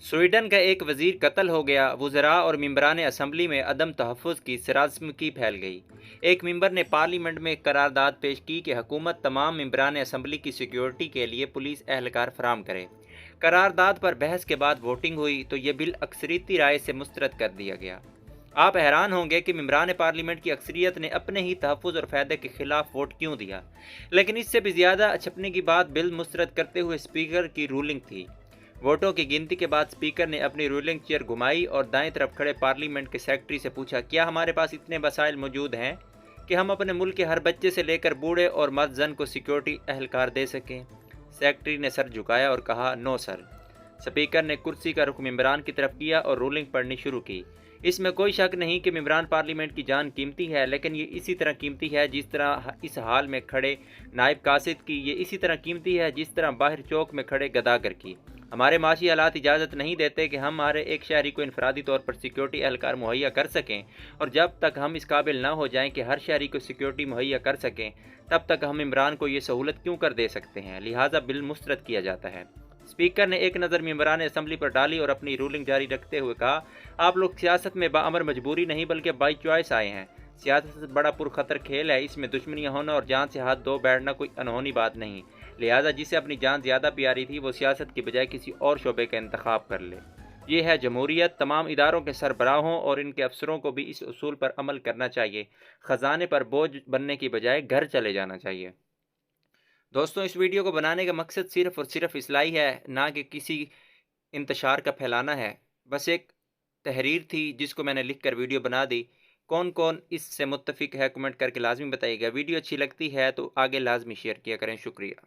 Sweden का एक वजीर कत्ल हो गया, वुज़रा और मेंबरान असम्बली में अदम तहफ़्फ़ुज़ की सरासमकी फैल गई। एक मेंबर ने पार्लियामेंट में करारदाद पेश की कि हुकूमत तमाम मेंबरान असम्बली की सिक्योरिटी के लिए पुलिस एहलकार फराम करे। करारदाद पर बहस के बाद वोटिंग हुई तो ये बिल अक्सरियती राय से मुस्तरद कर दिया गया। आप हैरान होंगे कि मेंबरान पार्लियामेंट की अक्सरियत ने अपने ही तहफ़्फ़ुज़ और फ़ायदे के खिलाफ वोट क्यों दिया। लेकिन इससे भी ज़्यादा अचंभे की बात बिल मुस्तरद करते हुए स्पीकर की रूलिंग थी। वोटों की गिनती के बाद स्पीकर ने अपनी रूलिंग चेयर घुमाई और दाएं तरफ खड़े पार्लियामेंट के सेक्रेटरी से पूछा, क्या हमारे पास इतने वसाइल मौजूद हैं कि हम अपने मुल्क के हर बच्चे से लेकर बूढ़े और मर्द जन को सिक्योरिटी एहलकार दे सकें? सेक्रेटरी ने सर झुकाया और कहा, नो सर। स्पीकर ने कुर्सी का रुख मेंबरान की तरफ किया और रूलिंग पढ़नी शुरू की। इसमें कोई शक नहीं कि मेंबरान पार्लियामेंट की जान कीमती है, लेकिन ये इसी तरह कीमती है जिस तरह इस हाल में खड़े नायब कासिद की, ये इसी तरह कीमती है जिस तरह बाहर चौक में खड़े गदागर की। हमारे माशी हालात इजाज़त नहीं देते कि हम हमारे एक शहरी को इनफरादी तौर पर सिक्योरिटी एहलकार मुहैया कर सकें, और जब तक हम इस काबिल ना हो जाएं कि हर शहरी को सिक्योरिटी मुहैया कर सकें, तब तक हम इमरान को ये सहूलत क्यों कर दे सकते हैं। लिहाजा बिल मुस्तरद किया जाता है। स्पीकर ने एक नज़र मेंबरान असम्बली पर डाली और अपनी रूलिंग जारी रखते हुए कहा, आप लोग सियासत में बाअमर मजबूरी नहीं बल्कि बाई चॉइस आए हैं। सियासत बड़ा पुरखतर खेल है, इसमें दुश्मनियाँ होना और जान से हाथ धो बैठना कोई अनहोनी बात नहीं। लिहाजा जिसे अपनी जान ज़्यादा प्यारी थी वो सियासत की बजाय किसी और शोबे का इंतखाब कर ले। ये है जमहूरियत। तमाम इदारों के सरबराहों और इनके अफसरों को भी इस उसूल पर अमल करना चाहिए। ख़जाने पर बोझ बनने की बजाय घर चले जाना चाहिए। दोस्तों, इस वीडियो को बनाने का मकसद सिर्फ़ और सिर्फ इस्लाही है, ना कि किसी इंतशार का फैलाना है। बस एक तहरीर थी जिसको मैंने लिख कर वीडियो बना दी। कौन कौन इससे मुत्तफ़िक है कमेंट करके लाज़मी बताइएगा। वीडियो अच्छी लगती है तो आगे लाज़मी शेयर किया करें। शुक्रिया।